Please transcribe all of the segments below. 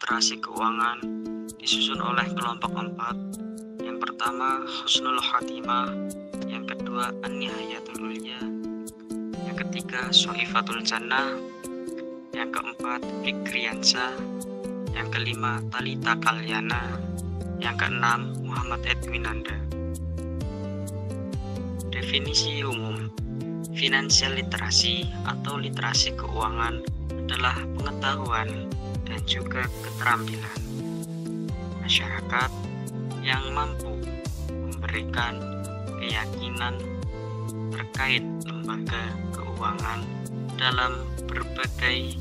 literasi keuangan disusun oleh kelompok 4. Yang pertama Husnul Khatimah, yang kedua An-Nihayatul Ulya, yang ketiga Soifatul Jannah, yang keempat Fikriyansa, yang kelima Talita Kalyana, yang keenam Muhammad Edwinanda. Definisi umum: financial literasi atau literasi keuangan adalah pengetahuan dan juga keterampilan masyarakat yang mampu memberikan keyakinan terkait lembaga keuangan dalam berbagai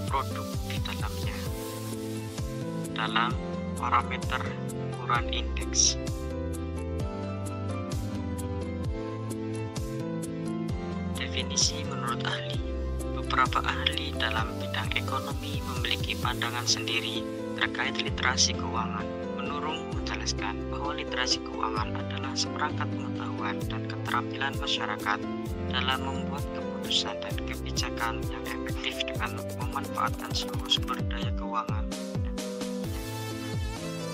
produk di dalamnya dalam parameter ukuran indeks. Definisi menurut ahli: beberapa ahli dalam bidang ekonomi memiliki pandangan sendiri terkait literasi keuangan. Menurung menjelaskan bahwa literasi keuangan adalah seperangkat pengetahuan dan keterampilan masyarakat dalam membuat keputusan dan kebijakan yang efektif dengan memanfaatkan seluruh sumber daya keuangan.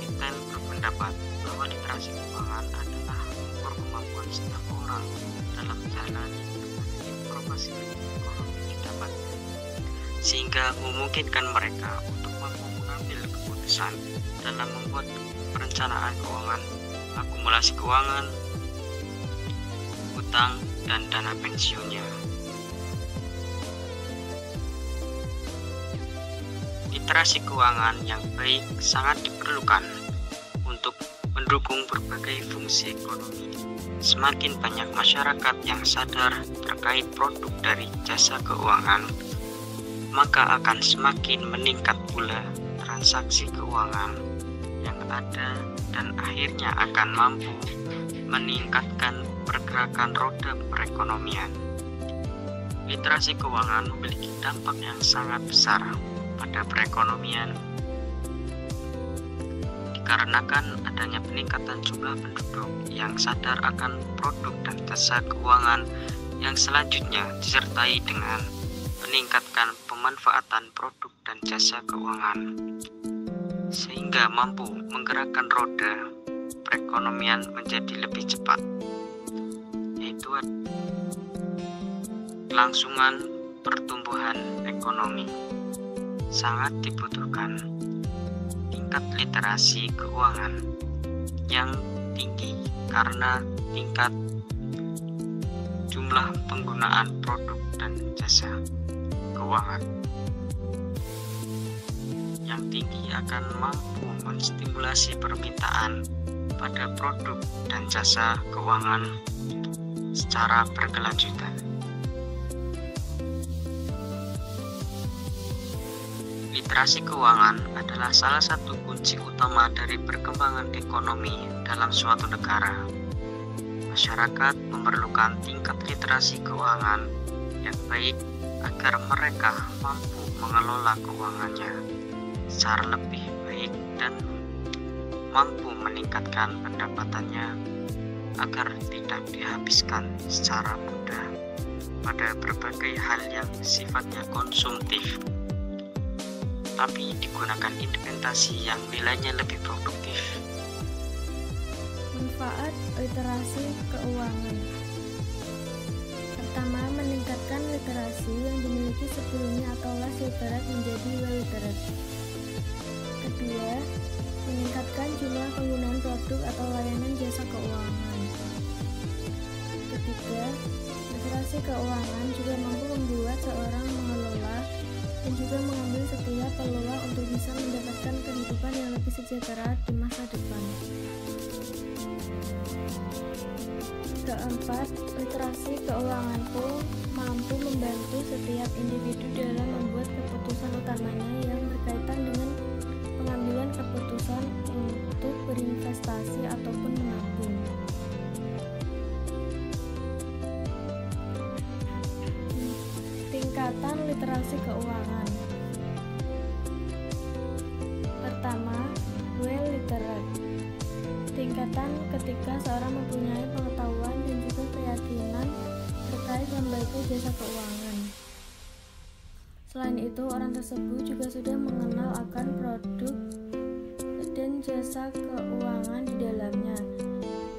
Intel berpendapat bahwa literasi keuangan adalah mengukur kemampuan setiap orang dalam menjalani informasi ekonomi didapatkan, sehingga memungkinkan mereka untuk mampu mengambil keputusan dalam membuat perencanaan keuangan, akumulasi keuangan, utang, dan dana pensiunnya. Literasi keuangan yang baik sangat diperlukan untuk mendukung berbagai fungsi ekonomi. Semakin banyak masyarakat yang sadar terkait produk dari jasa keuangan, maka akan semakin meningkat pula transaksi keuangan yang ada dan akhirnya akan mampu meningkatkan pergerakan roda perekonomian. Literasi keuangan memiliki dampak yang sangat besar pada perekonomian dikarenakan adanya peningkatan jumlah penduduk yang sadar akan produk dan jasa keuangan, yang selanjutnya disertai dengan meningkatkan pemanfaatan produk dan jasa keuangan sehingga mampu menggerakkan roda perekonomian menjadi lebih cepat, yaitu kelangsungan pertumbuhan ekonomi. Sangat dibutuhkan tingkat literasi keuangan yang tinggi karena tingkat jumlah penggunaan produk dan jasa keuangan yang tinggi akan mampu menstimulasi permintaan pada produk dan jasa keuangan secara berkelanjutan. Literasi keuangan adalah salah satu kunci utama dari perkembangan ekonomi dalam suatu negara. Masyarakat memerlukan tingkat literasi keuangan yang baik agar mereka mampu mengelola keuangannya secara lebih baik dan mampu meningkatkan pendapatannya agar tidak dihabiskan secara mudah pada berbagai hal yang sifatnya konsumtif, tapi digunakan investasi yang nilainya lebih produktif. Manfaat literasi keuangan: pertama, meningkatkan literasi yang dimiliki sebelumnya atau less literate menjadi well literate. Kedua, meningkatkan jumlah penggunaan produk atau layanan jasa keuangan. Ketiga, literasi keuangan juga mampu membuat seorang mengelola dan juga mengambil setiap peluang untuk bisa mendapatkan kehidupan yang lebih sejahtera di masa depan. Keempat, literasi keuangan pun mampu membantu setiap individu dalam membuat keputusan utamanya yang berkaitan dengan pengambilan keputusan untuk berinvestasi ataupun menabung. Tingkatan literasi keuangan: pertama, well literate. Tingkatan ketika seorang mempunyai pengetahuan dan juga keyakinan terkait lembaga jasa keuangan. Selain itu, orang tersebut juga sudah mengenal akan produk dan jasa keuangan di dalamnya.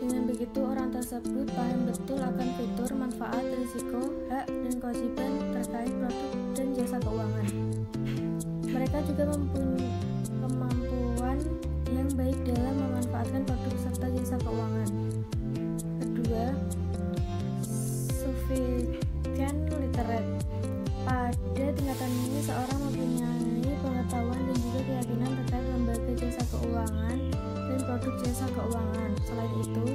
Dengan begitu, orang tersebut paham betul akan fitur, manfaat, risiko, hak, dan kewajiban terkait produk dan jasa keuangan. Mereka juga mempunyai kemampuan yang baik dalam memanfaatkan produk serta jasa keuangan. Kedua, sufficient literate. Pada tingkatan ini, seorang mempunyai pengetahuan dan juga keyakinan terkait lembaga jasa keuangan dan produk jasa keuangan. Selain itu,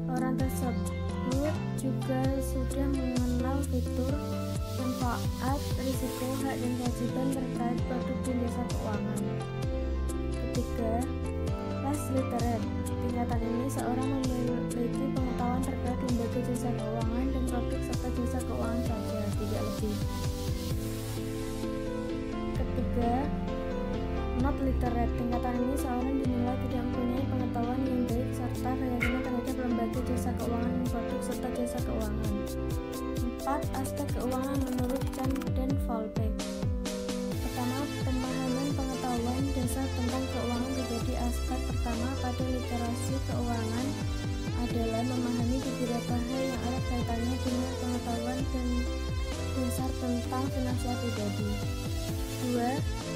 orang tersebut juga sudah mengenal fitur, manfaat, risiko, hak, dan kewajiban terkait produk dan jasa keuangan. Ketiga, less literate. Tingkatan ini, seorang memiliki pengetahuan terkait lembaga jasa keuangan dan produk serta jasa keuangan saja, tidak lebih. Ketiga, not literate. Tingkatan ini, seorang dinilai tidak mempunyai pengetahuan yang baik serta keyakinan terhadap lembaga jasa keuangan dan produk serta jasa keuangan. 4. Aspek keuangan menurut Chan dan Volpe. Pertama, pemahaman pengetahuan dasar tentang keuangan pribadi. Aspek pertama pada literasi keuangan adalah memahami beberapa hal yang erat kaitannya dengan pengetahuan dan dasar tentang finansial pribadi. 2.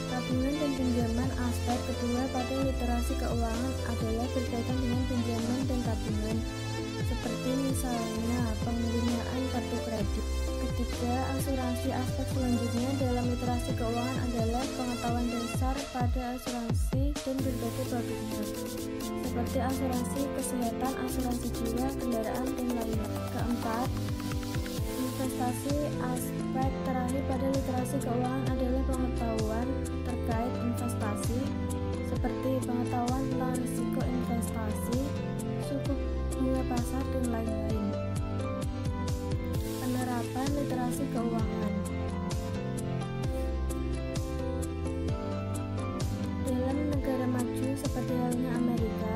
Tabungan dan pinjaman. Aspek kedua pada literasi keuangan adalah berkaitan dengan pinjaman dan tabungan, seperti misalnya penggunaan kartu kredit. Ketiga, asuransi. Aspek selanjutnya dalam literasi keuangan adalah pengetahuan dasar pada asuransi dan berbagai produknya, seperti asuransi kesehatan, asuransi jiwa, kendaraan, dan lainnya. Keempat, investasi. Aspek terakhir pada literasi keuangan adalah pengetahuan terkait investasi, seperti pengetahuan tentang risiko investasi, suku bunga pasar, dan lain-lain. Penerapan literasi keuangan. Dalam negara maju seperti halnya Amerika,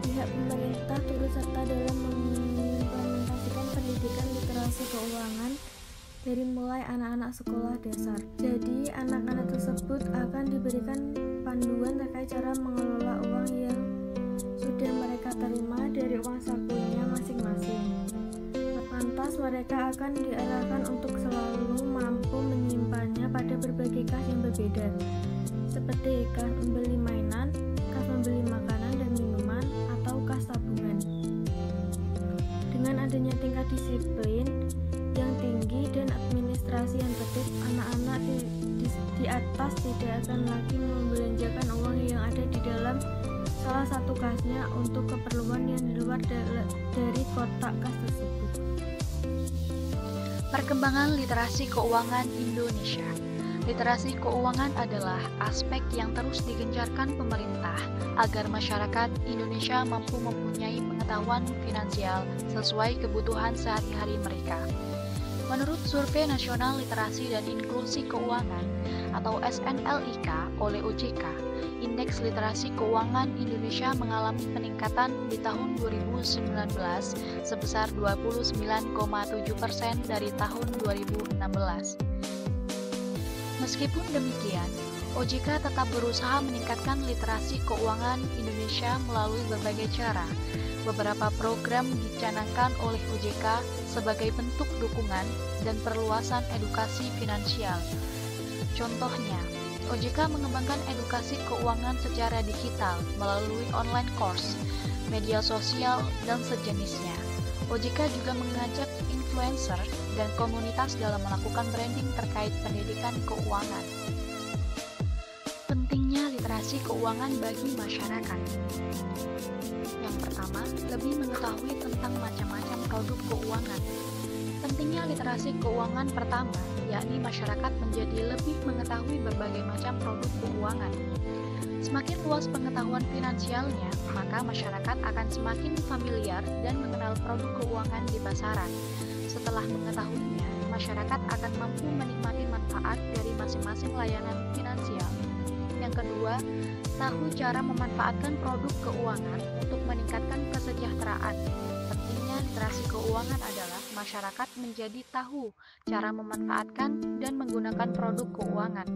pihak pemerintah turut serta dalam mengimplementasikan pendidikan literasi keuangan dari mulai anak-anak sekolah dasar. Jadi, anak-anak tersebut akan diberikan panduan terkait cara mengelola uang yang sudah mereka terima dari uang sakunya masing-masing. Lantas, mereka akan diarahkan untuk selalu mampu menyimpannya pada berbagai kas yang berbeda, seperti kas membeli mainan, kas membeli makanan dan minuman, atau kas tabungan. Dengan adanya tingkat disiplin yang tinggi dan administrasi yang tertib, anak-anak di atas tidak akan lagi membelanjakan uang yang ada di dalam salah satu kasnya untuk keperluan yang di luar dari kotak kas tersebut. Perkembangan literasi keuangan Indonesia. Literasi keuangan adalah aspek yang terus digencarkan pemerintah agar masyarakat Indonesia mampu mempunyai pengetahuan finansial sesuai kebutuhan sehari-hari mereka. Menurut Survei Nasional Literasi dan Inklusi Keuangan atau SNLIK oleh OJK, Indeks Literasi Keuangan Indonesia mengalami peningkatan di tahun 2019 sebesar 29,7% dari tahun 2016. Meskipun demikian, OJK tetap berusaha meningkatkan literasi keuangan Indonesia melalui berbagai cara. Beberapa program dicanangkan oleh OJK sebagai bentuk dukungan dan perluasan edukasi finansial. Contohnya, OJK mengembangkan edukasi keuangan secara digital melalui online course, media sosial, dan sejenisnya. OJK juga mengajak influencer dan komunitas dalam melakukan branding terkait pendidikan keuangan. Pentingnya literasi keuangan bagi masyarakat. Yang pertama, lebih mengetahui tentang macam-macam produk keuangan. Pentingnya literasi keuangan pertama, yakni masyarakat menjadi lebih mengetahui berbagai macam produk keuangan. Semakin luas pengetahuan finansialnya, maka masyarakat akan semakin familiar dan mengenal produk keuangan di pasaran. Setelah mengetahuinya, masyarakat akan mampu menikmati manfaat dari masing-masing layanan finansial. Yang kedua, tahu cara memanfaatkan produk keuangan untuk meningkatkan kesejahteraan. Pentingnya literasi keuangan adalah masyarakat menjadi tahu cara memanfaatkan dan menggunakan produk keuangan.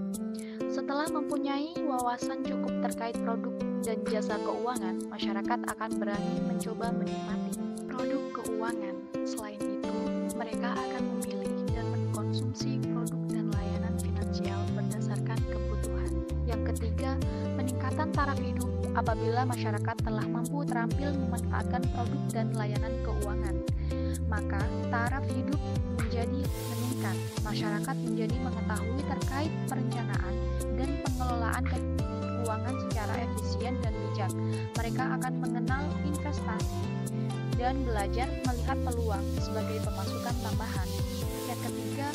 Setelah mempunyai wawasan cukup terkait produk dan jasa keuangan, masyarakat akan berani mencoba menikmati produk keuangan. Selain itu, mereka akan memilih dan mengkonsumsi produk dan layanan finansial berdasarkan kebutuhan. Yang ketiga, peningkatan taraf hidup. Apabila masyarakat telah mampu terampil memanfaatkan produk dan layanan keuangan, maka taraf hidup menjadi meningkat. Masyarakat menjadi mengetahui terkait perencanaan dan pengelolaan keuangan secara efisien dan bijak. Mereka akan mengenal investasi dan belajar melihat peluang sebagai pemasukan tambahan. Yang ketiga,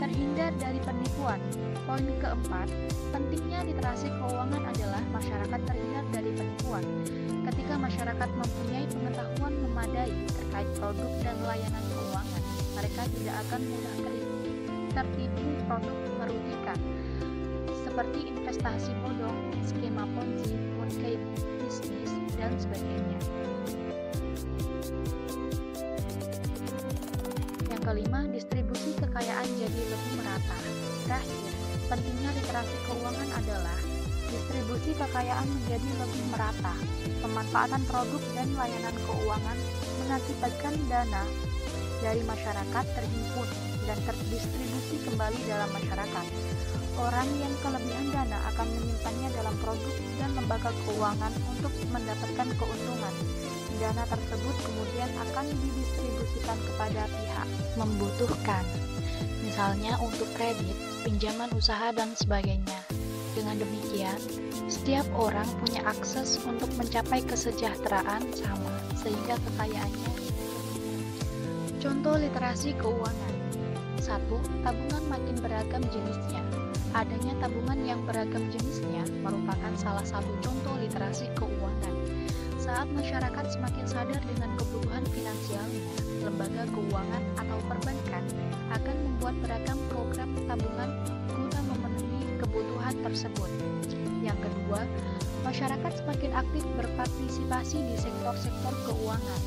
terhindar dari penipuan. Poin keempat, pentingnya literasi keuangan adalah masyarakat terhindar dari penipuan. Ketika masyarakat mempunyai pengetahuan memadai terkait produk dan layanan keuangan, mereka tidak akan mudah tertipu produk merugikan, seperti investasi bodong, skema Ponzi, moonlight bisnis, dan sebagainya. Yang kelima, distribusi kekayaan jadi lebih merata. Terakhir, pentingnya literasi keuangan adalah distribusi kekayaan menjadi lebih merata. Pemanfaatan produk dan layanan keuangan mengakibatkan dana dari masyarakat terhimpun dan terdistribusi kembali dalam masyarakat. Orang yang kelebihan dana akan menyimpannya dalam produk dan lembaga keuangan untuk mendapatkan keuntungan. Dana tersebut kemudian akan didistribusikan kepada pihak membutuhkan, misalnya untuk kredit, pinjaman usaha, dan sebagainya. Dengan demikian, setiap orang punya akses untuk mencapai kesejahteraan sama, sehingga kekayaannya. Contoh literasi keuangan. 1. Tabungan makin beragam jenisnya. Adanya tabungan yang beragam jenisnya merupakan salah satu contoh literasi keuangan. Saat masyarakat semakin sadar dengan kebutuhan finansialnya, lembaga keuangan atau perbankan akan membuat beragam program tabungan guna memenuhi kebutuhan tersebut. Yang kedua, masyarakat semakin aktif berpartisipasi di sektor-sektor keuangan.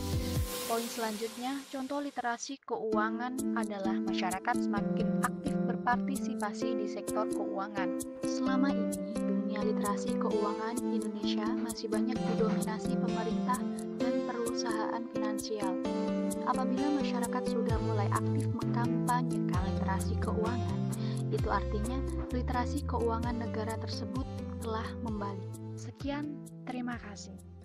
Poin selanjutnya, contoh literasi keuangan adalah masyarakat semakin aktif berpartisipasi di sektor keuangan. Selama ini, dunia literasi keuangan Indonesia masih banyak didominasi pemerintah dan perusahaan finansial. Apabila masyarakat sudah mulai aktif mengkampanyekan literasi keuangan, itu artinya literasi keuangan negara tersebut telah membalik. Sekian, terima kasih.